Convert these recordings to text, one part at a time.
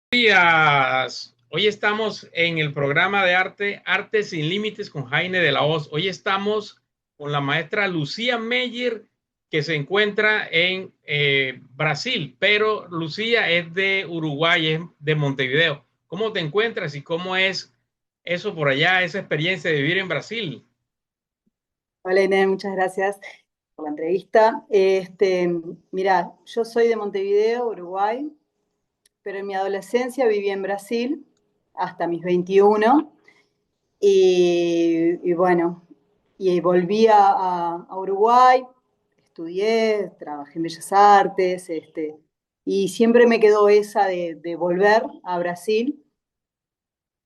Días. Hoy estamos en el programa de Arte sin Límites con Jaime de la Hoz. Hoy estamos con la maestra Lucía Meyer, que se encuentra en Brasil, pero Lucía es de Uruguay, es de Montevideo. ¿Cómo te encuentras y cómo es eso por allá, esa experiencia de vivir en Brasil? Hola Inés, muchas gracias por la entrevista. Mira, yo soy de Montevideo, Uruguay, pero en mi adolescencia viví en Brasil hasta mis 21 y bueno, y volví a Uruguay, estudié, trabajé en Bellas Artes, y siempre me quedó esa de volver a Brasil,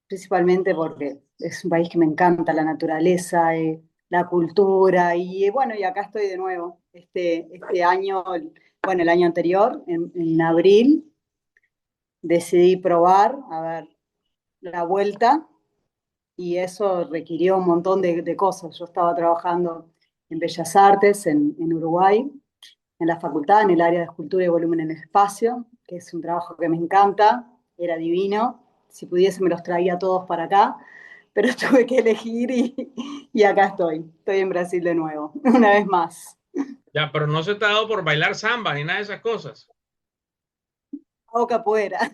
principalmente porque es un país que me encanta, la naturaleza, la cultura, y bueno, y acá estoy de nuevo. Este año, bueno, el año anterior, en abril, decidí probar, a ver, la vuelta, y eso requirió un montón de cosas. Yo estaba trabajando en Bellas Artes, en Uruguay, en la facultad, en el área de escultura y volumen en el espacio, que es un trabajo que me encanta, era divino. Si pudiese me los traía todos para acá, pero tuve que elegir y acá estoy en Brasil de nuevo, una vez más. Ya, pero no se te ha dado por bailar samba ni nada de esas cosas. Hago capoeira,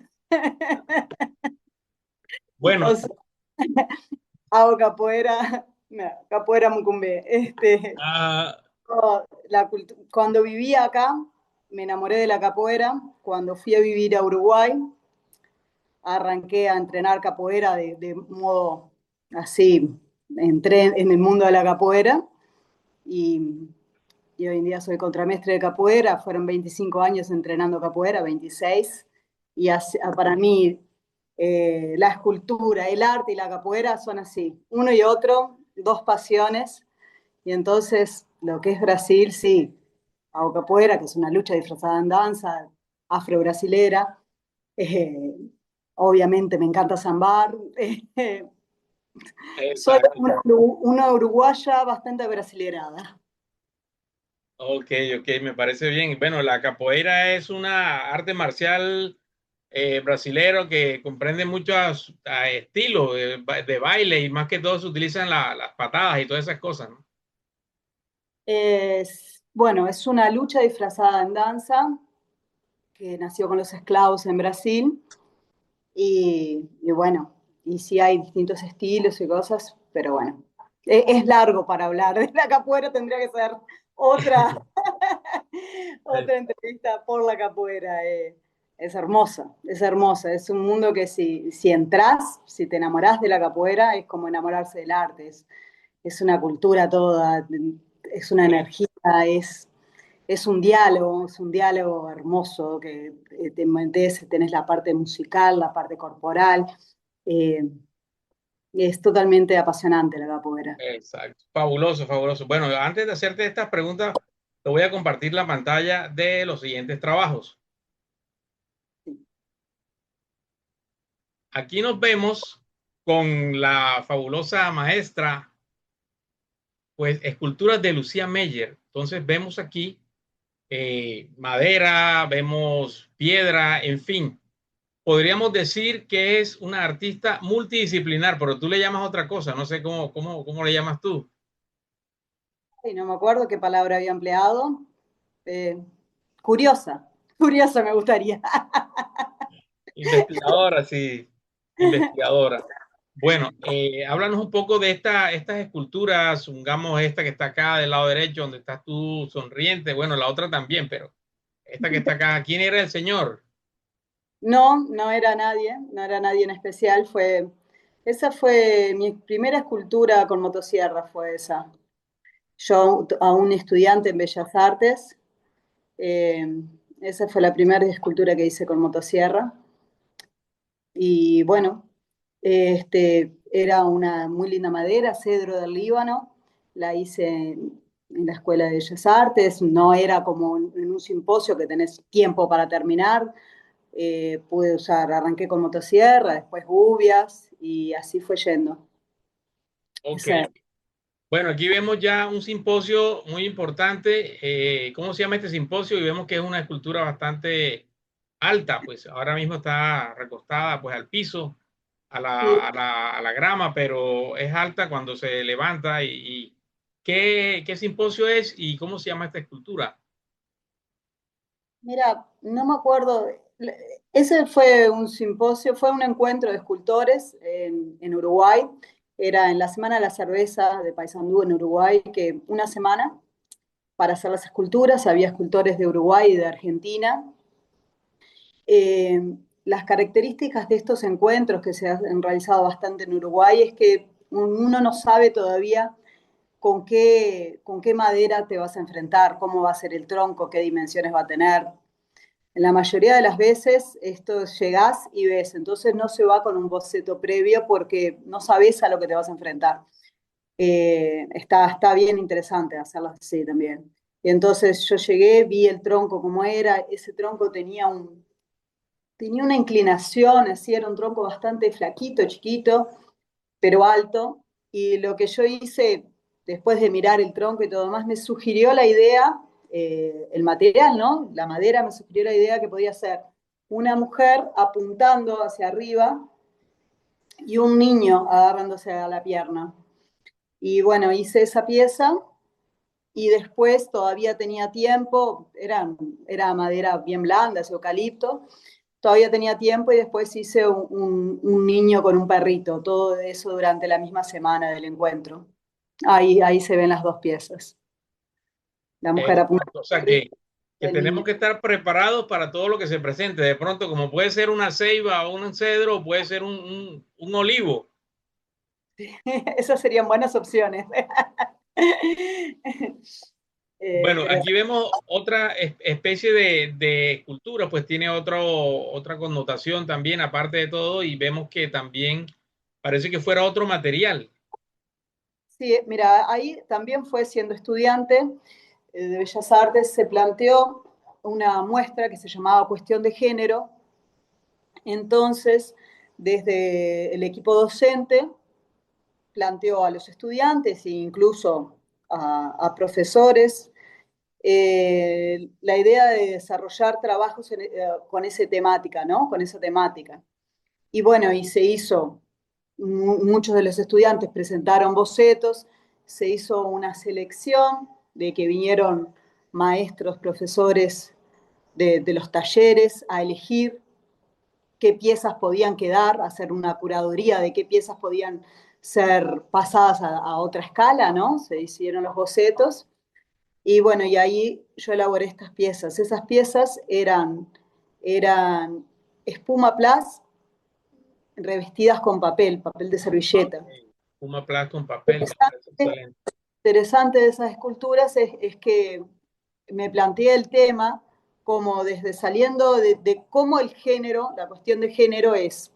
Bueno, o sea, hago capoeira, no, capoeira mucumbé. ah, Cuando vivía acá, me enamoré de la capoeira. Cuando fui a vivir a Uruguay, arranqué a entrenar capoeira de modo así, entré en el mundo de la capoeira y, y hoy en día soy contramestre de capoeira. Fueron 25 años entrenando capoeira, 26, y para mí la escultura, el arte y la capoeira son así, uno y otro, dos pasiones. Y entonces lo que es Brasil, sí, hago capoeira, que es una lucha disfrazada en danza, afro-brasilera. Eh, Obviamente me encanta sambar. Soy exacto. una uruguaya bastante brasilerada. Ok, ok, me parece bien. Bueno, la capoeira es una arte marcial brasilero que comprende muchos estilos de baile y más que todo se utilizan las patadas y todas esas cosas, ¿no? Bueno, es una lucha disfrazada en danza que nació con los esclavos en Brasil y bueno, y sí hay distintos estilos y cosas, pero bueno, es largo para hablar de la capoeira, tendría que ser otra, Eh, otra entrevista por la capoeira. Es hermosa, es un mundo que si entras, si te enamorás de la capoeira, es como enamorarse del arte, es una cultura toda, es una energía, es un diálogo hermoso que te metes, tenés la parte musical, la parte corporal, eh, es totalmente apasionante la capoeira. Exacto. Fabuloso, fabuloso. Bueno, antes de hacerte estas preguntas, te voy a compartir la pantalla de los siguientes trabajos. Aquí nos vemos con la fabulosa maestra, pues, esculturas de Lucía Meyer. Entonces vemos aquí madera, vemos piedra, en fin. Podríamos decir que es una artista multidisciplinar, pero tú le llamas otra cosa, no sé cómo le llamas tú. Y no me acuerdo qué palabra había empleado. Eh, curiosa, curiosa me gustaría. Investigadora, sí, investigadora. Bueno, háblanos un poco de estas esculturas, supongamos esta que está acá del lado derecho, donde estás tú sonriente, bueno, la otra también, pero esta que está acá, ¿quién era el señor? No, no era nadie en especial. Esa fue mi primera escultura con motosierra, fue esa. Yo, a un estudiante en Bellas Artes, eh, esa fue la primera escultura que hice con motosierra. Y bueno, era una muy linda madera, cedro del Líbano. La hice en la Escuela de Bellas Artes. No era como en un simposio que tenés tiempo para terminar. Pude usar, arranqué con motosierra, después gubias y así fue yendo. Ok. Esa- Bueno, aquí vemos ya un simposio muy importante. ¿Cómo se llama este simposio? Y vemos que es una escultura bastante alta, pues ahora mismo está recostada pues al piso, Sí. a la grama, pero es alta cuando se levanta. Y ¿qué simposio es y cómo se llama esta escultura? Mira, no me acuerdo. Ese fue un simposio, fue un encuentro de escultores en Uruguay. Era en la Semana de la Cerveza de Paysandú en Uruguay, que una semana para hacer las esculturas. Había escultores de Uruguay y de Argentina. Las características de estos encuentros que se han realizado bastante en Uruguay es que uno no sabe todavía con qué madera te vas a enfrentar, cómo va a ser el tronco, qué dimensiones va a tener. En la mayoría de las veces esto llegás y ves, entonces no se va con un boceto previo porque no sabes a lo que te vas a enfrentar. Está bien interesante hacerlo así también. Y entonces yo llegué, vi el tronco como era, ese tronco tenía una inclinación, así era un tronco bastante flaquito, chiquito, pero alto. Y lo que yo hice después de mirar el tronco y todo más, me sugirió la idea, el material, ¿no? La madera me sugirió la idea que podía ser una mujer apuntando hacia arriba y un niño agarrándose a la pierna. Y bueno, hice esa pieza y después todavía tenía tiempo, era madera bien blanda, ese eucalipto, todavía tenía tiempo y después hice un niño con un perrito, todo eso durante la misma semana del encuentro. Ahí se ven las dos piezas. La mujer apunta Exacto. O al sea perrito y que el niño. tenemos que estar preparados para todo lo que se presente. De pronto, como puede ser una ceiba o un cedro, puede ser un olivo. Esas serían buenas opciones. Bueno, Pero aquí vemos otra especie de escultura, pues tiene otra connotación también, aparte de todo, y vemos que también parece que fuera otro material. sí, mira, ahí también fue siendo estudiante de Bellas Artes, se planteó una muestra que se llamaba Cuestión de Género. Entonces, desde el equipo docente, planteó a los estudiantes e incluso profesores la idea de desarrollar trabajos con esa temática, ¿no? Con esa temática. Y bueno, y se hizo, muchos de los estudiantes presentaron bocetos, se hizo una selección de que vinieron maestros, profesores de los talleres a elegir qué piezas podían quedar, hacer una curaduría de qué piezas podían ser pasadas a otra escala, ¿no? Se hicieron los bocetos y bueno, y ahí yo elaboré estas piezas. Esas piezas eran espuma plus revestidas con papel de servilleta. Ok. Puma plata, un papel, me parece Interesante, excelente. interesante de esas esculturas es que me planteé el tema como desde saliendo de cómo el género, la cuestión de género es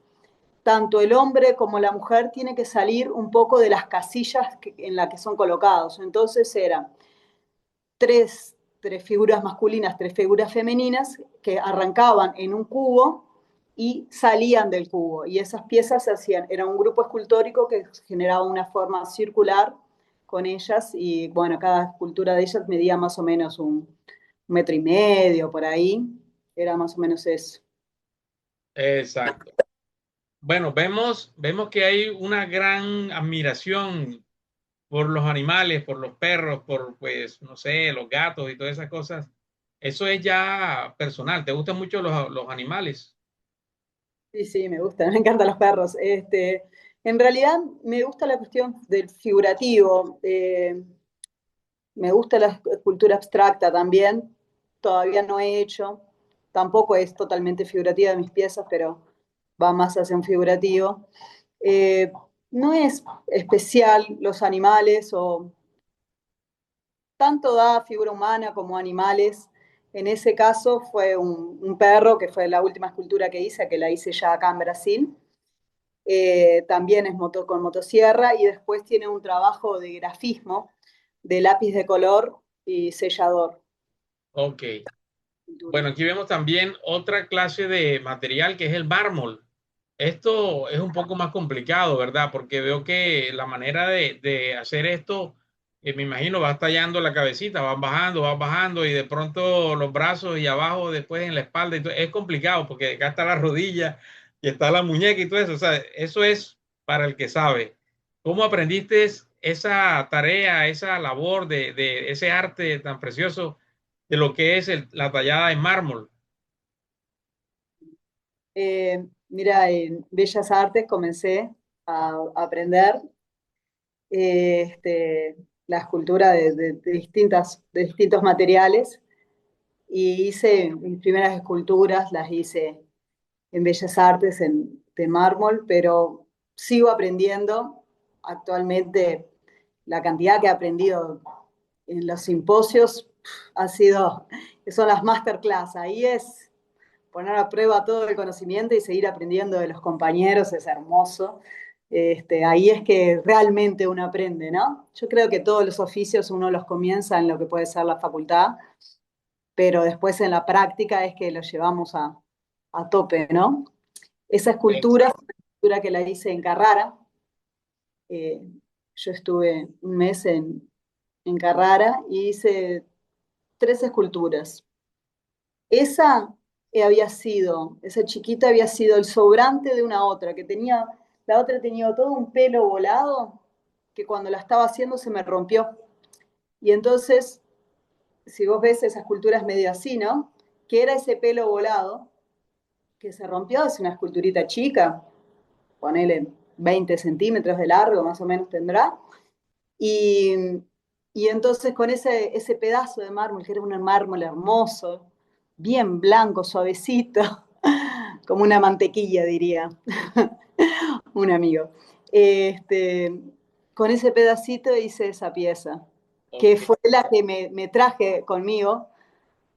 tanto el hombre como la mujer tiene que salir un poco de las casillas en las que son colocados. Entonces eran tres figuras masculinas, tres figuras femeninas que arrancaban en un cubo y salían del cubo. Y esas piezas se hacían, era un grupo escultórico que generaba una forma circular con ellas y bueno, cada escultura de ellas medía más o menos un metro y medio por ahí, era más o menos eso. Exacto. Bueno, vemos que hay una gran admiración por los animales, por los perros, por, pues, no sé, los gatos y todas esas cosas. Eso es ya personal. ¿Te gustan mucho los animales? Sí, sí, me gusta, me encantan los perros. En realidad me gusta la cuestión del figurativo. Me gusta la escultura abstracta también, todavía no he hecho, tampoco es totalmente figurativa de mis piezas, pero va más hacia un figurativo. Eh, no es especial los animales, o tanto da figura humana como animales. En ese caso fue un perro, que fue la última escultura que hice, que la hice ya acá en Brasil. También es con motosierra y después tiene un trabajo de grafismo, de lápiz de color y sellador. Ok. Pintura. Bueno, aquí vemos también otra clase de material que es el mármol. Esto es un poco más complicado, ¿verdad? Porque veo que la manera de hacer esto me imagino vas tallando la cabecita, vas bajando y de pronto los brazos y abajo después en la espalda. Y es complicado porque acá está la rodilla y está la muñeca y todo eso. O sea, eso es para el que sabe. ¿Cómo aprendiste esa tarea, esa labor de ese arte tan precioso de lo que es la tallada en mármol? Mira, en Bellas Artes comencé a aprender la escultura de distintos materiales y hice mis primeras esculturas, las hice en Bellas Artes, de mármol, pero sigo aprendiendo actualmente. La cantidad que he aprendido en los simposios ha sido, son las masterclass. Ahí es poner a prueba todo el conocimiento y seguir aprendiendo de los compañeros, es hermoso. Ahí es que realmente uno aprende, ¿no? Yo creo que todos los oficios uno los comienza en lo que puede ser la facultad, pero después en la práctica es que los llevamos a tope, ¿no? Esa escultura fue una escultura que la hice en Carrara. Eh, yo estuve un mes en Carrara y hice tres esculturas. Esa esa chiquita había sido el sobrante de una otra, la otra tenía todo un pelo volado que cuando la estaba haciendo se me rompió. Y entonces, si vos ves esa escultura es medio así, ¿no? Que era ese pelo volado que se rompió, es una esculturita chica, ponele 20 centímetros de largo, más o menos tendrá. Y, y entonces con ese pedazo de mármol, que era un mármol hermoso, bien blanco, suavecito, como una mantequilla, diría un amigo. Este, con ese pedacito hice esa pieza, que Ok. fue la que me traje conmigo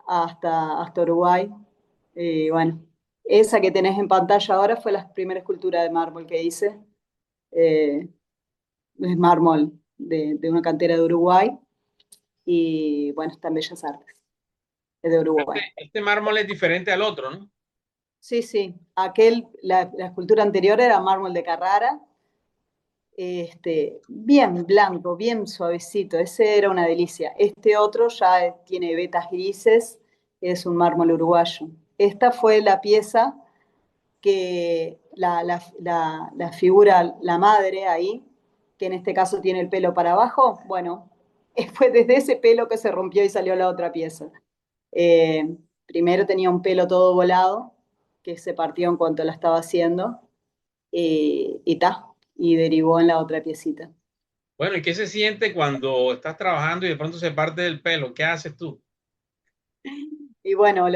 hasta Uruguay. Y bueno, esa que tenés en pantalla ahora fue la primera escultura de mármol que hice. Eh, es mármol de una cantera de Uruguay y bueno, está en Bellas Artes, es de Uruguay. Este mármol es diferente al otro, ¿no? Sí, sí, la escultura anterior era mármol de Carrara, bien blanco, bien suavecito, ese era una delicia. Este otro ya tiene vetas grises, es un mármol uruguayo. Esta fue la pieza que la figura, la madre ahí, que en este caso tiene el pelo para abajo, bueno, fue desde ese pelo que se rompió y salió la otra pieza. Eh, Primero tenía un pelo todo volado, que se partió en cuanto la estaba haciendo, y derivó en la otra piecita. Bueno, ¿y qué se siente cuando estás trabajando y de pronto se parte del pelo? ¿Qué haces tú? Y bueno,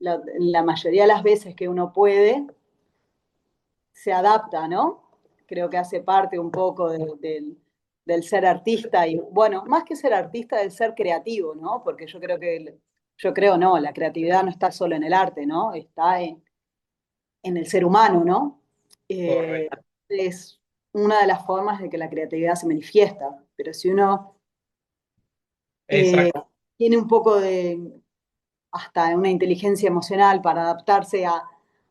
la mayoría de las veces que uno puede, se adapta, ¿no? Creo que hace parte un poco del ser artista y, bueno, más que ser artista, del ser creativo, ¿no? Porque yo creo no, la creatividad no está solo en el arte, ¿no? Está en el ser humano, ¿no? Eh, Correcto. es una de las formas de que la creatividad se manifiesta, pero si uno eh, Exacto. tiene un poco hasta una inteligencia emocional para adaptarse a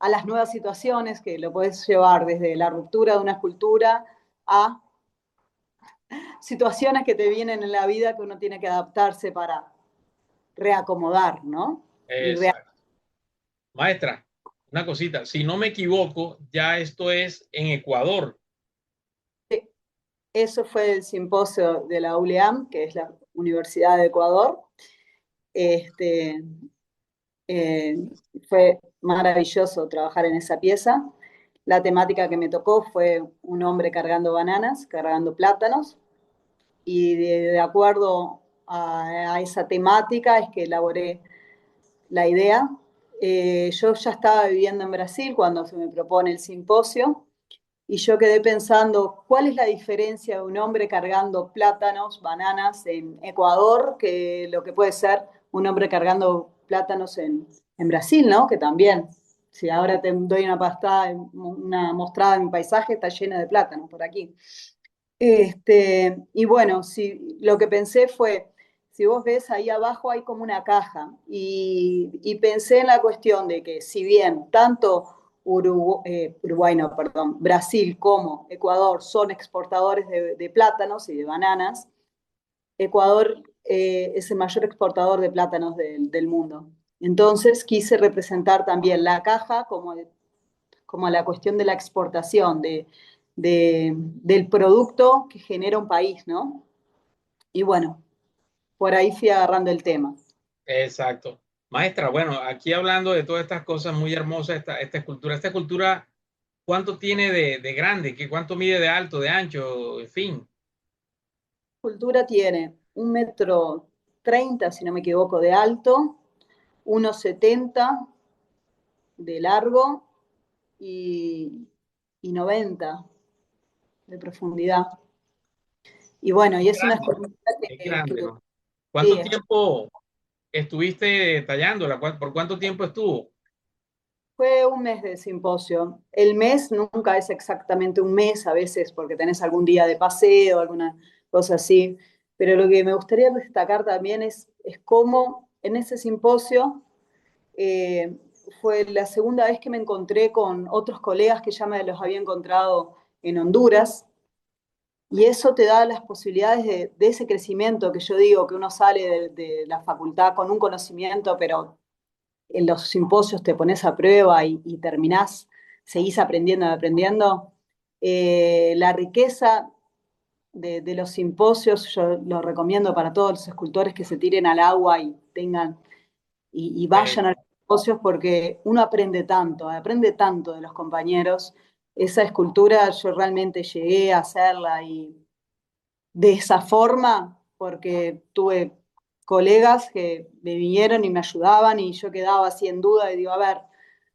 las nuevas situaciones, que lo puedes llevar desde la ruptura de una escultura a situaciones que te vienen en la vida que uno tiene que adaptarse para reacomodar, ¿no? Y Exacto. Maestra, una cosita, si no me equivoco, ya esto es en Ecuador. eso fue el simposio de la ULEAM, que es la Universidad de Ecuador. Este, eh, Fue maravilloso trabajar en esa pieza. La temática que me tocó fue un hombre cargando bananas, cargando plátanos, y de acuerdo a esa temática es que elaboré la idea. Yo ya estaba viviendo en Brasil cuando se me propone el simposio y yo quedé pensando cuál es la diferencia de un hombre cargando plátanos, bananas en Ecuador, que lo que puede ser un hombre cargando plátanos en Brasil, ¿no? Que también, si ahora te doy una mostrada en mi paisaje, está llena de plátanos por aquí. Y bueno, lo que pensé fue, si vos ves ahí abajo hay como una caja y pensé en la cuestión de que si bien tanto Uruguay no, perdón, Brasil como Ecuador son exportadores de plátanos y de bananas. Ecuador es el mayor exportador de plátanos del mundo. Entonces quise representar también la caja como la cuestión de la exportación, del producto que genera un país, ¿no? Y bueno, por ahí fui agarrando el tema. Exacto. Maestra, bueno, aquí hablando de todas estas cosas muy hermosas, esta escultura, ¿cuánto tiene de grande? ¿Cuánto mide de alto, de ancho? En fin. Cultura tiene 1,30 m, si no me equivoco, de alto, 1,70 m de largo y, y 90 de profundidad. Y bueno, y es una Grande, escultura es grande, ¿no? sí, ¿Cuánto tiempo estuviste tallándola? ¿Por cuánto tiempo estuvo? fue un mes de simposio. El mes nunca es exactamente un mes, a veces porque tenés algún día de paseo, alguna cosa así. Pero lo que me gustaría destacar también es cómo en ese simposio eh, fue la segunda vez que me encontré con otros colegas que ya me los había encontrado en Honduras. Y eso te da las posibilidades de ese crecimiento que yo digo, que uno sale de la facultad con un conocimiento, pero en los simposios te pones a prueba y terminás, seguís aprendiendo. La riqueza de los simposios, yo lo recomiendo para todos los escultores que se tiren al agua y tengan y Eh, vayan a los negocios porque uno aprende tanto de los compañeros. Esa escultura yo realmente llegué a hacerla y de esa forma porque tuve colegas que me vinieron y me ayudaban y yo quedaba así en duda y digo, a ver,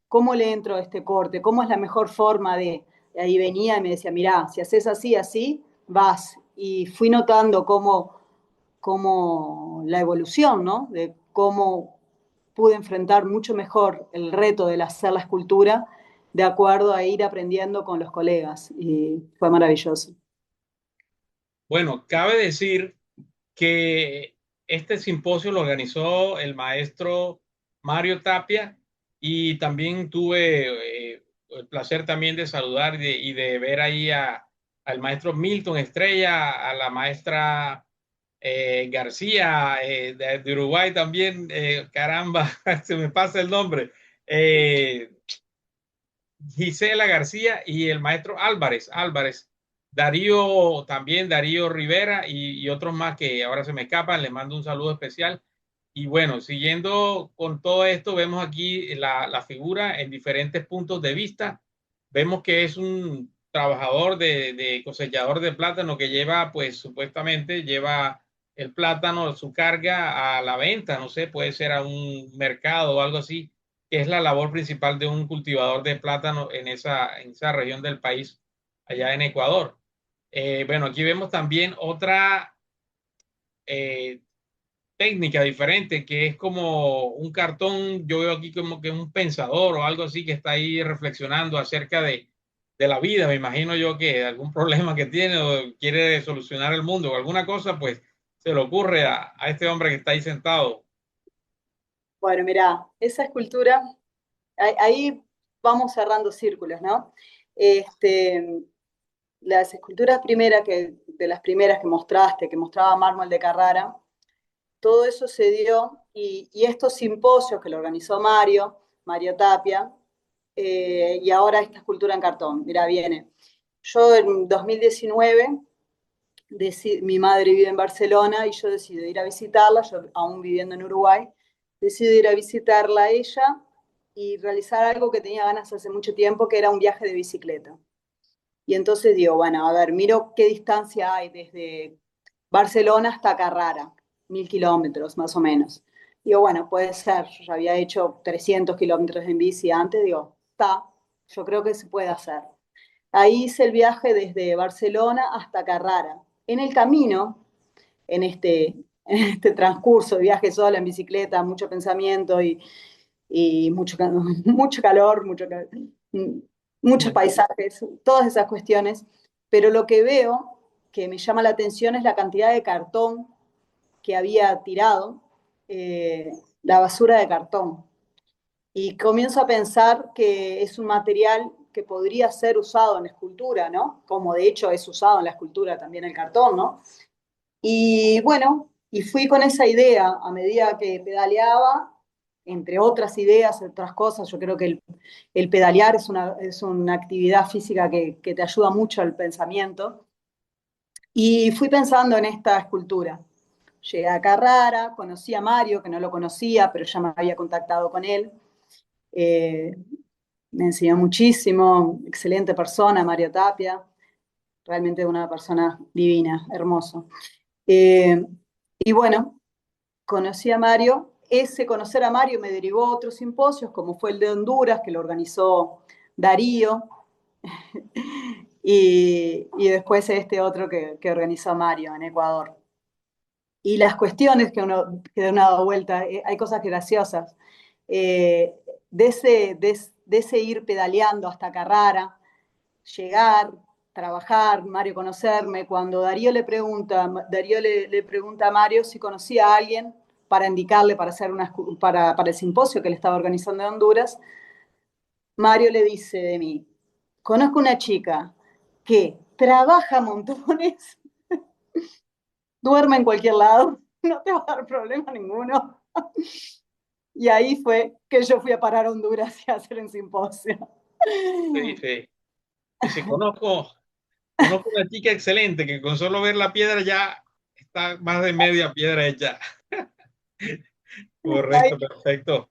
¿cómo le entro a este corte? ¿Cómo es la mejor forma de? Y ahí venía y me decía, mirá, si haces así, así, vas. Y fui notando cómo la evolución, ¿no? De cómo pude enfrentar mucho mejor el reto de hacer la escultura de acuerdo a ir aprendiendo con los colegas. Y fue maravilloso. bueno, cabe decir que este simposio lo organizó el maestro Mario Tapia y también tuve el placer también de saludar y de ver ahí al maestro Milton Estrella, a la maestra García de Uruguay también, caramba, se me pasa el nombre, eh, Gisela García y el maestro Álvarez, Darío también, Darío Rivera y otros más que ahora se me escapan, les mando un saludo especial. Y bueno, siguiendo con todo esto, vemos aquí la figura en diferentes puntos de vista. Vemos que es un trabajador de cosechador de plátano que lleva, pues supuestamente lleva el plátano, su carga a la venta, no sé, puede ser a un mercado o algo así, que es la labor principal de un cultivador de plátano en esa región del país, allá en Ecuador. Bueno, aquí vemos también otra eh, técnica diferente, que es como un cartón, yo veo aquí como que un pensador o algo así que está ahí reflexionando acerca de la vida, me imagino yo que algún problema que tiene o quiere solucionar el mundo o alguna cosa, pues se le ocurre a este hombre que está ahí sentado. Bueno, mirá, esa escultura, ahí vamos cerrando círculos, ¿no? Este, las esculturas de las primeras que mostraste, que mostraba mármol de Carrara, todo eso se dio y estos simposios que lo organizó Mario Tapia, y ahora esta escultura en cartón, mira, viene. Yo en 2019, mi madre vive en Barcelona y yo decido ir a visitarla, yo aún viviendo en Uruguay, decido ir a visitarla a ella y realizar algo que tenía ganas hace mucho tiempo, que era un viaje de bicicleta. Y entonces digo, bueno, a ver, miro qué distancia hay desde Barcelona hasta Carrara, 1.000 kilómetros más o menos. Digo, bueno, puede ser, yo ya había hecho 300 kilómetros en bici antes, digo, está, yo creo que se puede hacer. Ahí hice el viaje desde Barcelona hasta Carrara. En el camino, en este, en este transcurso de viaje sola en bicicleta, mucho pensamiento y mucho calor, muchos paisajes, todas esas cuestiones, pero lo que veo que me llama la atención es la cantidad de cartón que había tirado, la basura de cartón. y comienzo a pensar que es un material que podría ser usado en escultura, ¿no? Como de hecho es usado en la escultura también el cartón, ¿no? Y bueno, y fui con esa idea a medida que pedaleaba, entre otras ideas, otras cosas. Yo creo que el pedalear es una actividad física que te ayuda mucho al pensamiento. Y fui pensando en esta escultura. Llegué a Carrara, conocí a Mario, que no lo conocía, pero ya me había contactado con él. Eh, Me enseñó muchísimo, excelente persona, Mario Tapia, realmente una persona divina, hermoso. Eh, y bueno, conocí a Mario. Ese conocer a Mario me derivó a otros simposios, como fue el de Honduras, que lo organizó Darío, y después este otro que organizó Mario en Ecuador. Y las cuestiones que de una dado vuelta, hay cosas graciosas. Eh, de ese ir pedaleando hasta Carrara, llegar, trabajar, Mario conocerme, cuando Darío le pregunta a Mario si conocía a alguien para indicarle para hacer para el simposio que le estaba organizando en Honduras, Mario le dice de mí, conozco una chica que trabaja montones, duerme en cualquier lado, no te va a dar problema ninguno. Y ahí fue que yo fui a parar a Honduras y a hacer un simposio. Dice, dice, conozco una chica excelente que con solo ver la piedra ya está más de media piedra hecha. Ahí Correcto, perfecto.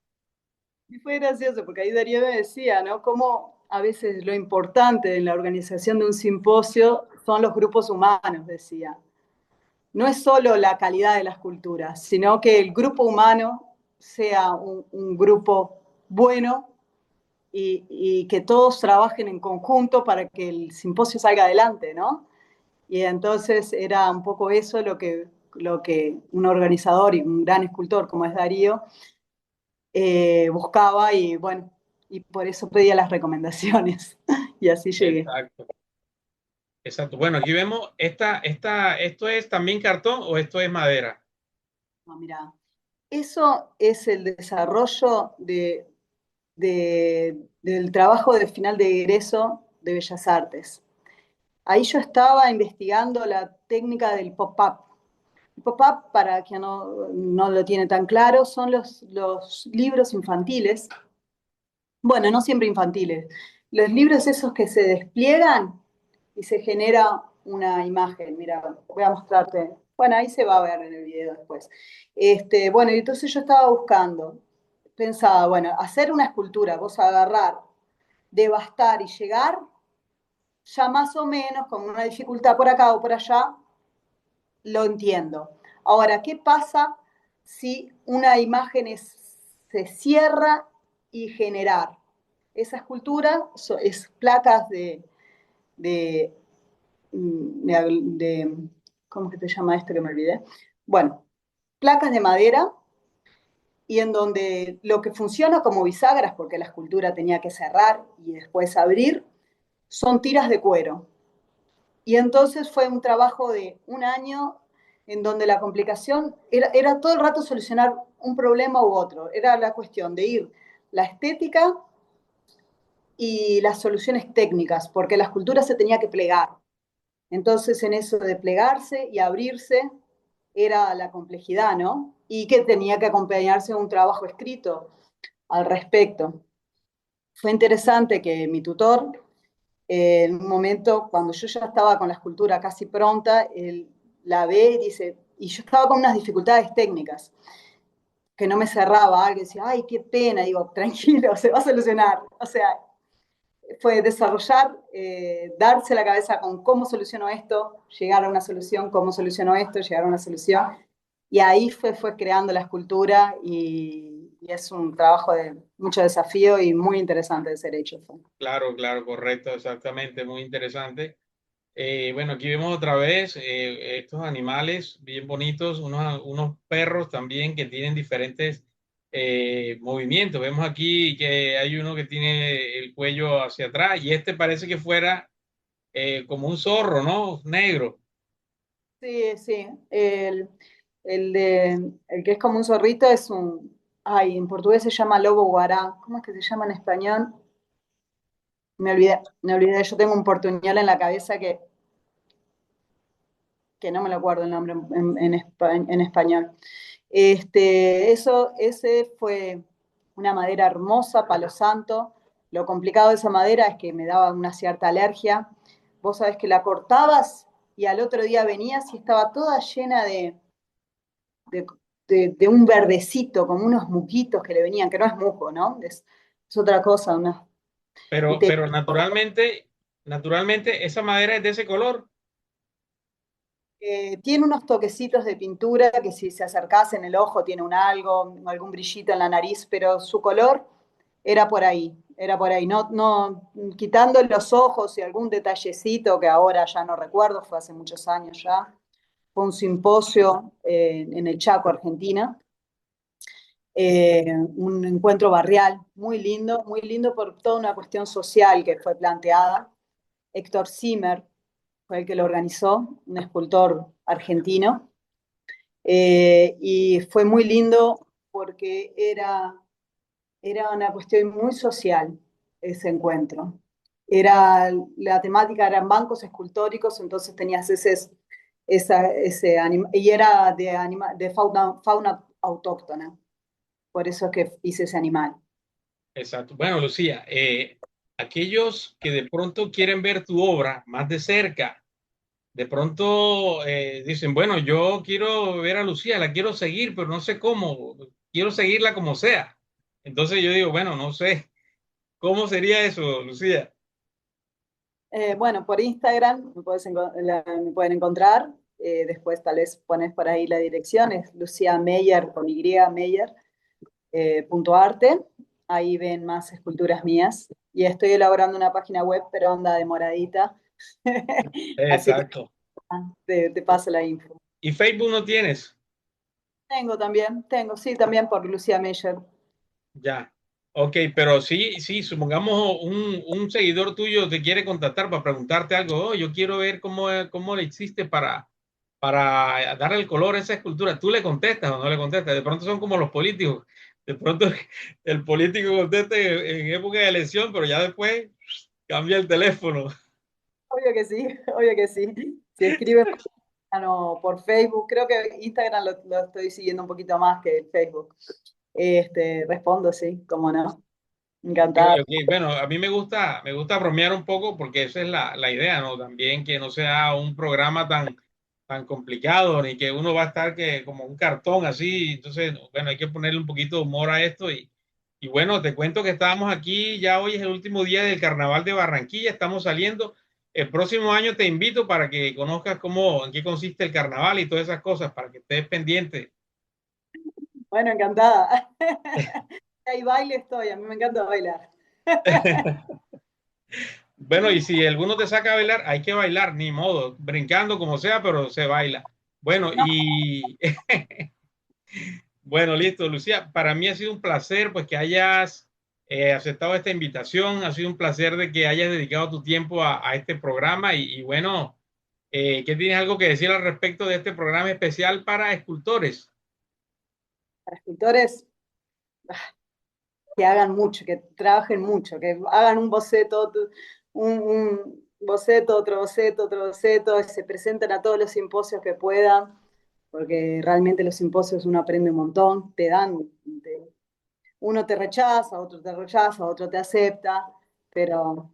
fue gracioso, porque ahí Darío me decía, ¿no? Cómo a veces lo importante en la organización de un simposio son los grupos humanos, decía. No es solo la calidad de las culturas, sino que el grupo humano sea un grupo bueno y que todos trabajen en conjunto para que el simposio salga adelante, ¿no? Y entonces era un poco eso lo que un organizador y un gran escultor como es Darío buscaba y bueno, y por eso pedía las recomendaciones y así llegué. Exacto, exacto. Bueno, aquí vemos, ¿esto es también cartón o esto es madera? No, mira, eso es el desarrollo del trabajo de final de egreso de Bellas Artes. Ahí yo estaba investigando la técnica del pop-up. El pop-up, para quien no lo tiene tan claro, son los libros infantiles. Bueno, no siempre infantiles. Los libros esos que se despliegan y se genera una imagen. Mira, voy a mostrarte. Bueno, ahí se va a ver en el video después. Bueno, y entonces yo estaba buscando, pensaba, bueno, hacer una escultura, vos agarrar, devastar y llegar, ya más o menos con una dificultad por acá o por allá, lo entiendo. Ahora, ¿qué pasa si una imagen se cierra y generar? Esa escultura es placas de, de, ¿cómo que se llama esto que me olvidé? Bueno, placas de madera y en donde lo que funciona como bisagras, porque la escultura tenía que cerrar y después abrir, son tiras de cuero. Y entonces fue un trabajo de un año en donde la complicación era todo el rato solucionar un problema u otro. Era la cuestión de ir la estética y las soluciones técnicas, porque la escultura se tenía que plegar. Entonces, en eso de plegarse y abrirse era la complejidad, ¿no? Y que tenía que acompañarse de un trabajo escrito al respecto. Fue interesante que mi tutor, en un momento, cuando yo ya estaba con la escultura casi pronta, él la ve y dice, y yo estaba con unas dificultades técnicas, que no me cerraba, alguien decía, ay, qué pena, digo, tranquilo, se va a solucionar. O sea, fue desarrollar, darse la cabeza con cómo soluciono esto, llegar a una solución, cómo soluciono esto, llegar a una solución. Y ahí fue creando la escultura y es un trabajo de mucho desafío y muy interesante de ser hecho. Claro, claro, correcto, exactamente, muy interesante. Bueno, aquí vemos otra vez estos animales bien bonitos, unos perros también que tienen diferentes movimientos. Vemos aquí que hay uno que tiene el cuello hacia atrás y este parece que fuera como un zorro, ¿no? Negro. Sí, sí. El que es como un zorrito es un. Ay, en portugués se llama lobo guará. ¿Cómo es que se llama en español? Me olvidé. Yo tengo un portuñol en la cabeza que no me lo acuerdo el nombre en español. Ese fue una madera hermosa, palo santo. Lo complicado de esa madera es que me daba una cierta alergia. Vos sabés que la cortabas y al otro día venías y estaba toda llena de, de un verdecito, como unos muquitos que le venían, que no es musgo, ¿no? Es otra cosa, y te Pero naturalmente esa madera es de ese color. Tiene unos toquecitos de pintura que si se acercase en el ojo tiene un algo, algún brillito en la nariz, pero su color era por ahí, era por ahí. No, no, quitando los ojos y algún detallecito que ahora ya no recuerdo, fue hace muchos años ya. Fue un simposio en el Chaco, Argentina, un encuentro barrial muy lindo por toda una cuestión social que fue planteada. Héctor Zimmer fue el que lo organizó, un escultor argentino. Y fue muy lindo porque era una cuestión muy social ese encuentro. La temática eran bancos escultóricos, entonces tenías ese anima, y era de fauna autóctona, por eso es que hice ese animal. Exacto. Bueno, Lucía, aquellos que de pronto quieren ver tu obra más de cerca, de pronto dicen, bueno, yo quiero ver a Lucía, la quiero seguir, pero no sé cómo, quiero seguirla como sea. Entonces yo digo, bueno, no sé, ¿cómo sería eso, Lucía? Bueno, por Instagram me pueden encontrar. Después tal vez pones por ahí la dirección, es Lucía Meyer con Y, Meyer, punto arte. Ahí ven más esculturas mías. Y estoy elaborando una página web, pero anda demoradita. Así que Exacto. te paso la info. ¿Y Facebook no tienes? Sí, también por Lucía Meyer. Ya. Ok, pero sí, supongamos un seguidor tuyo te quiere contactar para preguntarte algo. Oh, yo quiero ver cómo le hiciste para darle el color a esa escultura. ¿Tú le contestas o no le contestas? De pronto son como los políticos. De pronto el político contesta en época de elección, pero ya después cambia el teléfono. Obvio que sí, obvio que sí. Si escriben por Facebook, creo que Instagram lo estoy siguiendo un poquito más que Facebook. Respondo, sí, cómo no. Ok, Encantada. ok. Bueno, a mí me gusta bromear un poco porque esa es la idea, ¿no? También que no sea un programa tan complicado, ni que uno va a estar que como un cartón así. Entonces, bueno, hay que ponerle un poquito de humor a esto y bueno, te cuento que estábamos aquí, ya hoy es el último día del Carnaval de Barranquilla, estamos saliendo. El próximo año te invito para que conozcas en qué consiste el carnaval y todas esas cosas, para que estés pendiente. Bueno, encantada. Ahí baile estoy, a mí me encanta bailar. Bueno, y si alguno te saca a bailar, hay que bailar, ni modo, brincando como sea, pero se baila. Bueno, No, y bueno, listo, Lucía, para mí ha sido un placer pues que hayas aceptado esta invitación, ha sido un placer de que hayas dedicado tu tiempo a este programa y bueno, ¿qué tienes algo que decir al respecto de este programa especial para escultores? para escultores, que hagan mucho, que trabajen mucho, que hagan un boceto, un boceto, otro boceto, y se presenten a todos los simposios que puedan, porque realmente los simposios uno aprende un montón, uno te rechaza, otro te acepta, pero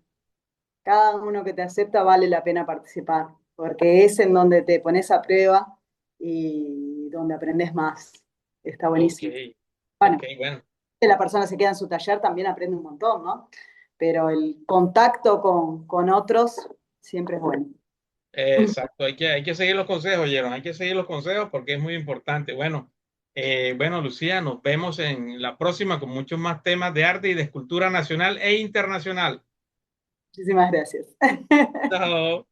cada uno que te acepta vale la pena participar, porque es en donde te pones a prueba y donde aprendes más. Está Ok, buenísimo. ok, Bueno, bueno. que la persona se queda en su taller también aprende un montón, ¿no? Pero el contacto con otros siempre es bueno. Exacto, hay que seguir los consejos, Jeron, hay que seguir los consejos porque es muy importante. Bueno, bueno, Lucía, nos vemos en la próxima con muchos más temas de arte y de escultura nacional e internacional. Muchísimas gracias. Chao.